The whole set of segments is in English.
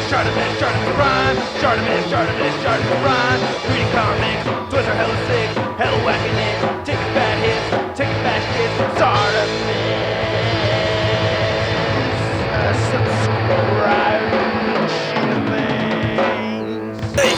Prime, Shartimus Prime. Reading comics, toys are hella sick, hella whacking it. Taking bad hits, taking bad shit. Shartimus, subscribe. Hey,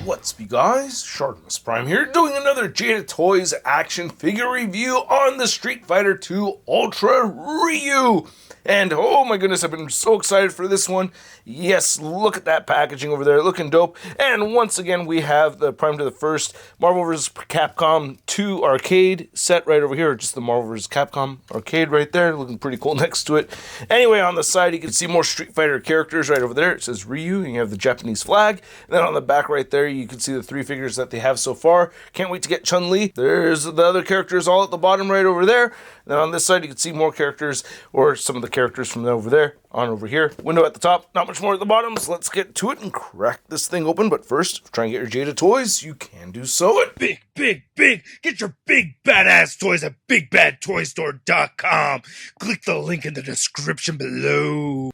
what's up, you guys? Shartimus Prime here, doing another Jada Toys action figure review on the Street Fighter II Ultra Ryu. And oh my goodness, I've been so excited for this one. Yes, look at that packaging over there, looking dope. And once again, we have the Prime to the First Marvel vs. Capcom 2 arcade set right over here. Just the Marvel vs. Capcom arcade right there, looking pretty cool next to it. Anyway, on the side, you can see more Street Fighter characters right over there. It says Ryu, and you have the Japanese flag. And then on the back right there, you can see the 3 figures that they have so far. Can't wait to get Chun-Li. There's the other characters all at the bottom right over there. And then on this side, you can see more characters, or some of the characters from over there on over here. Window at the top, not much more at the bottom, so let's get to it and crack this thing open. But first, try and get your Jada Toys. You can do so at Big! Get your big badass toys at BigBadToyStore.com. Click the link in the description below.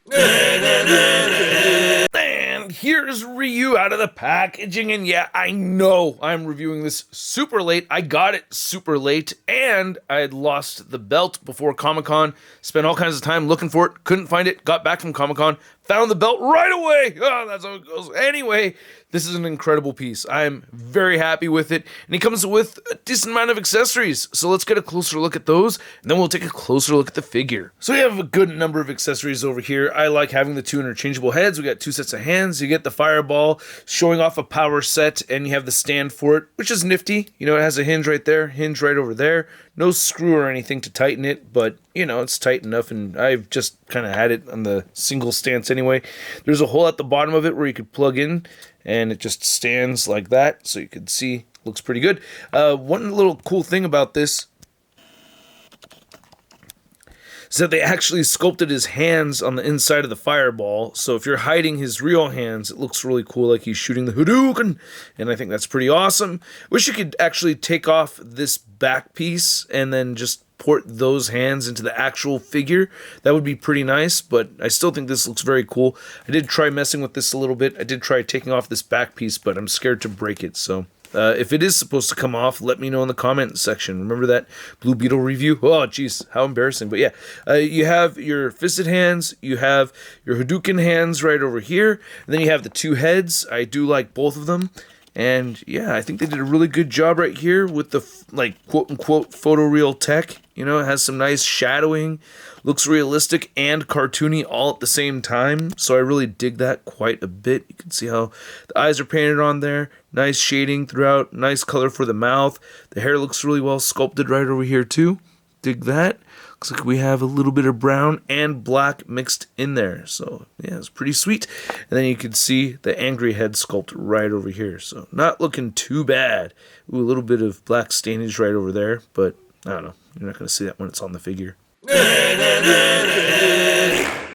And here's Ryu out of the packaging, and yeah, I know I'm reviewing this super late. I got it super late, and I had lost the belt before Comic-Con. Spent all kinds of time looking for it, couldn't find it, got back from Comic-Con, found the belt right away. Oh, that's how it goes. Anyway, this is an incredible piece. I'm very happy with it, and it comes with a decent amount of accessories. So let's get a closer look at those, and then we'll take a closer look at the figure. So we have a good number of accessories over here. I like having the 2 interchangeable heads. We got 2 sets of hands. You get the fireball showing off a power set, and you have the stand for it, which is nifty. You know, it has a hinge right there, hinge right over there. No screw or anything to tighten it, but, you know, it's tight enough, and I've just kind of had it on the single stance anyway. There's a hole at the bottom of it where you could plug in, and it just stands like that, so you can see. Looks pretty good. One little cool thing about this is that they actually sculpted his hands on the inside of the fireball, so if you're hiding his real hands, it looks really cool, like he's shooting the Hadouken, and I think that's pretty awesome. Wish you could actually take off this back piece and then just port those hands into the actual figure. That would be pretty nice, but I still think this looks very cool. I did try messing with this a little bit. I did try taking off this back piece, but I'm scared to break it, so if it is supposed to come off, let me know in the comment section. Remember that Blue Beetle review? Oh, jeez, how embarrassing. But yeah, you have your fisted hands, you have your Hadouken hands right over here, and then you have the 2 heads. I do like both of them. And yeah, I think they did a really good job right here with the, like, quote-unquote photoreal tech. You know, it has some nice shadowing, looks realistic and cartoony all at the same time. So I really dig that quite a bit. You can see how the eyes are painted on there. Nice shading throughout, nice color for the mouth. The hair looks really well sculpted right over here too. Dig that. Looks like we have a little bit of brown and black mixed in there. So, yeah, it's pretty sweet. And then you can see the angry head sculpt right over here. So, not looking too bad. Ooh, a little bit of black stainage right over there. But, I don't know. You're not going to see that when it's on the figure.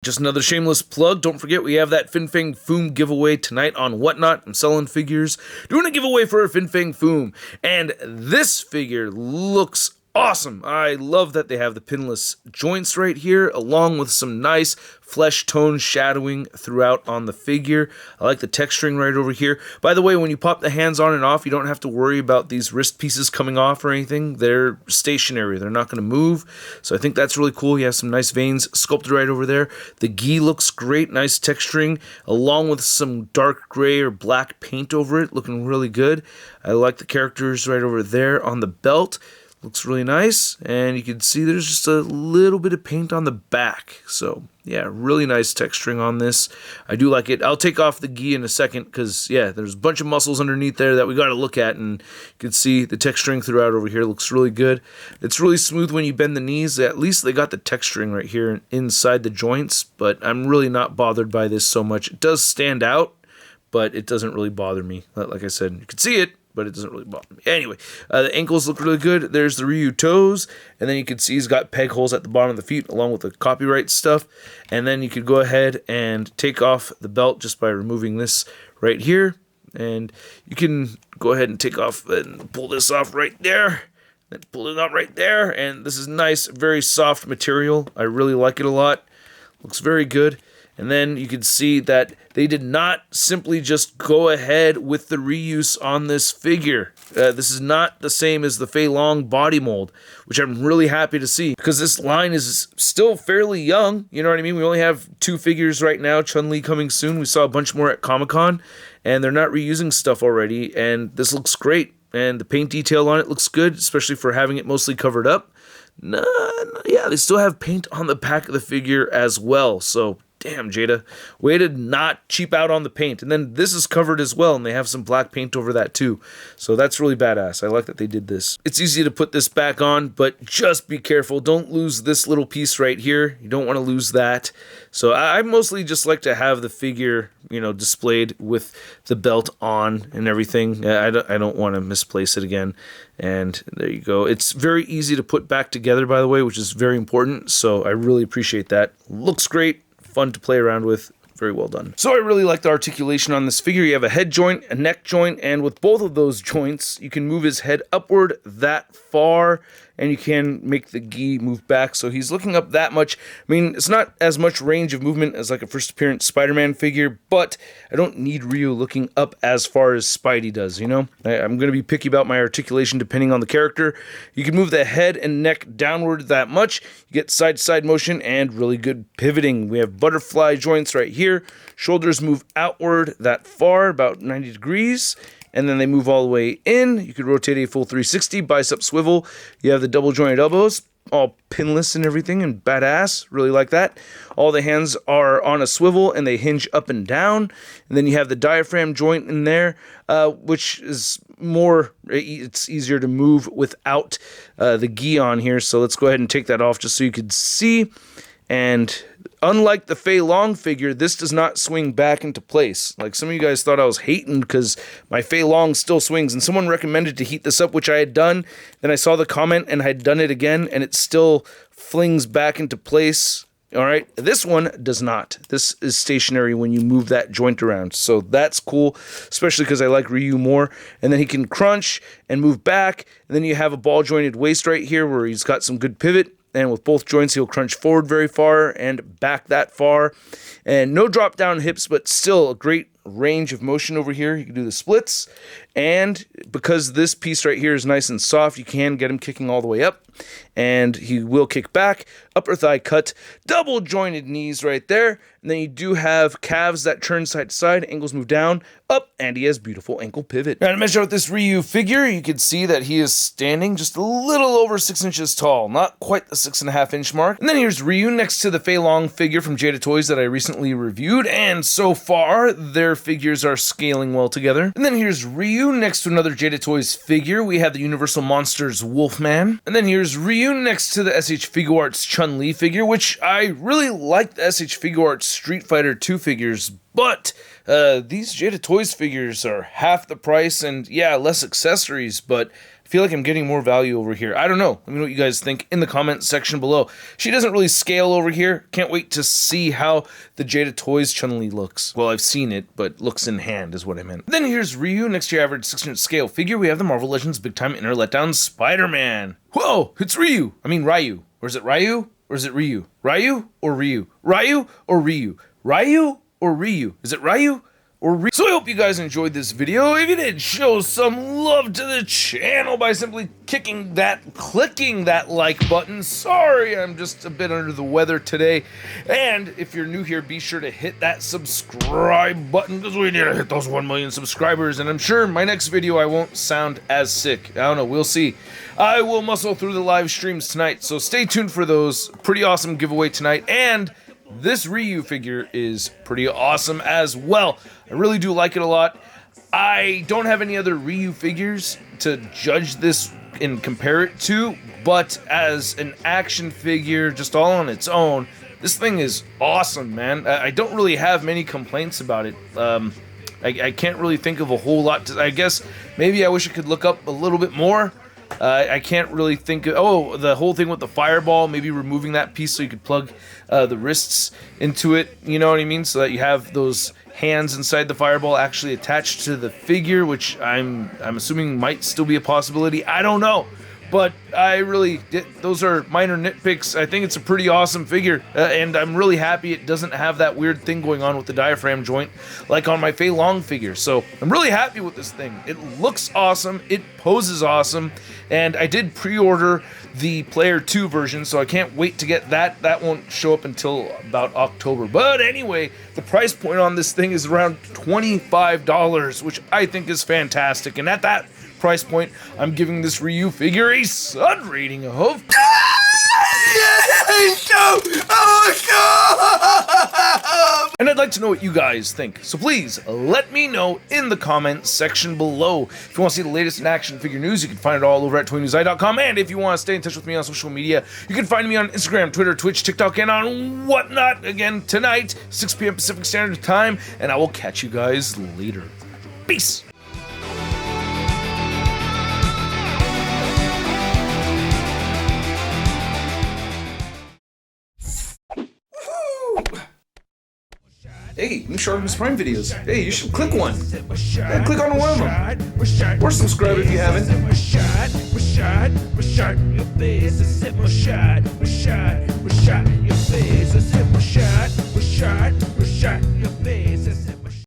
Just another shameless plug. Don't forget, we have that Fin Fang Foom giveaway tonight on Whatnot. I'm selling figures. Doing a giveaway for a Fin Fang Foom. And this figure looks awesome. I love that they have the pinless joints right here, along with some nice flesh tone shadowing throughout on the figure. I like the texturing right over here. By the way, when you pop the hands on and off, you don't have to worry about these wrist pieces coming off or anything. They're stationary. They're not going to move. So I think that's really cool. You have some nice veins sculpted right over there. The gi looks great. Nice texturing, along with some dark gray or black paint over it. Looking really good. I like the characters right over there on the belt. Looks really nice, and you can see there's just a little bit of paint on the back. So, yeah, really nice texturing on this. I do like it. I'll take off the gi in a second because, yeah, there's a bunch of muscles underneath there that we got to look at, and you can see the texturing throughout over here. Looks really good. It's really smooth when you bend the knees. At least they got the texturing right here inside the joints, but I'm really not bothered by this so much. It does stand out, but it doesn't really bother me. Like I said, you can see it, but it doesn't really bother me. Anyway, the ankles look really good. There's the Ryu toes, and then you can see he's got peg holes at the bottom of the feet, along with the copyright stuff. And then you could go ahead and take off the belt just by removing this right here. And you can go ahead and take off and pull this off right there. Then pull it out right there. And this is nice, very soft material. I really like it a lot. Looks very good. And then you can see that they did not simply just go ahead with the reuse on this figure. This is not the same as the Fei Long body mold, which I'm really happy to see, because this line is still fairly young, you know what I mean? We only have 2 figures right now, Chun-Li coming soon. We saw a bunch more at Comic-Con, and they're not reusing stuff already, and this looks great. And the paint detail on it looks good, especially for having it mostly covered up. Yeah, they still have paint on the back of the figure as well, so damn, Jada. Way to not cheap out on the paint. And then this is covered as well, and they have some black paint over that too. So that's really badass. I like that they did this. It's easy to put this back on, but just be careful. Don't lose this little piece right here. You don't want to lose that. So I mostly just like to have the figure, you know, displayed with the belt on and everything. I don't want to misplace it again. And there you go. It's very easy to put back together, by the way, which is very important. So I really appreciate that. Looks great. Fun to play around with. Very well done. So I really like the articulation on this figure. You have a head joint, a neck joint, and with both of those joints, you can move his head upward that far, and you can make the gi move back, so he's looking up that much. I mean, it's not as much range of movement as like a first appearance Spider-Man figure, but I don't need Ryu looking up as far as Spidey does, you know? I'm going to be picky about my articulation depending on the character. You can move the head and neck downward that much. You get side-to-side motion and really good pivoting. We have butterfly joints right here. Shoulders move outward that far, about 90 degrees, and then they move all the way in. You could rotate a full 360, bicep swivel. You have the double jointed elbows, all pinless and everything, and badass. Really like that. All the hands are on a swivel, and they hinge up and down. And then you have the diaphragm joint in there, which is more, it's easier to move without the gi on here. So let's go ahead and take that off just so you could see. And unlike the Fei Long figure, this does not swing back into place. Like, some of you guys thought I was hating because my Fei Long still swings, and someone recommended to heat this up, which I had done. Then I saw the comment and I had done it again, and it still flings back into place. All right, this one does not. This is stationary when you move that joint around, so that's cool, especially because I like Ryu more. And then he can crunch and move back, and then you have a ball jointed waist right here where he's got some good pivot. And with both joints, he'll crunch forward very far and back that far. And no drop down hips, but still a great range of motion over here. You can do the splits. And because this piece right here is nice and soft, you can get him kicking all the way up. And he will kick back, upper thigh cut, double jointed knees right there. And then you do have calves that turn side to side, ankles move down, up, and he has beautiful ankle pivot. Now to measure out this Ryu figure, you can see that he is standing just a little over 6 inches tall, not quite the 6.5 inch mark. And then here's Ryu next to the Fei Long figure from Jada Toys that I recently reviewed, and so far their figures are scaling well together. And then here's Ryu next to another Jada Toys figure. We have the Universal Monsters Wolfman. And then here's Ryu next to the SH Figuarts Chun-Li figure, which I really like the SH Figuarts Street Fighter 2 figures, but these Jada Toys figures are half the price and, yeah, less accessories, but I feel like I'm getting more value over here. I don't know. Let me know what you guys think in the comment section below. She doesn't really scale over here. Can't wait to see how the Jada Toys Chun-Li looks. Well, I've seen it, but looks in hand is what I meant. Then here's Ryu next to your average 6-inch scale figure. We have the Marvel Legends Big Time Inner Letdown Spider-Man. Whoa, it's Ryu. I mean Ryu. Or is it Ryu? Or is it Ryu? Ryu or Ryu? Ryu or Ryu? Ryu or Ryu? Is it Ryu or Ryu? So I hope you guys enjoyed this video. If you did, show some love to the channel by simply clicking that like button. Sorry, I'm just a bit under the weather today. And if you're new here, be sure to hit that subscribe button because we need to hit those 1 million subscribers. And I'm sure my next video I won't sound as sick. I don't know, we'll see. I will muscle through the live streams tonight, so stay tuned for those. Pretty awesome giveaway tonight, and this Ryu figure is pretty awesome as well. I really do like it a lot. I don't have any other Ryu figures to judge this and compare it to, but as an action figure, just all on its own, this thing is awesome, man. I don't really have many complaints about it. I can't really think of a whole lot I guess maybe I wish I could look up a little bit more. I can't really think of, the whole thing with the fireball, maybe removing that piece so you could plug the wrists into it, you know what I mean? So that you have those hands inside the fireball actually attached to the figure, which I'm assuming might still be a possibility. I don't know. but those are minor nitpicks. I think it's a pretty awesome figure, and I'm really happy it doesn't have that weird thing going on with the diaphragm joint like on my Fei Long figure. So I'm really happy with this thing. It looks awesome, it poses awesome, and I did pre-order the Player 2 version, so I can't wait to get that. That won't show up until about October. But anyway, the price point on this thing is around $25, which I think is fantastic. And at that price point, I'm giving this Ryu figure a Sud rating of... And I'd like to know what you guys think, so please let me know in the comments section below. If you want to see the latest in action figure news, you can find it all over at toynewseye.com. And if you want to stay in touch with me on social media, you can find me on Instagram, Twitter, Twitch, TikTok, and on Whatnot. Again, tonight, 6 p.m. Pacific Standard Time, and I will catch you guys later. Peace! Hey, new Shartimus Prime videos. Hey, you should click one. Yeah, click on one of them. Or subscribe if you haven't. Rashad, your face is my shot.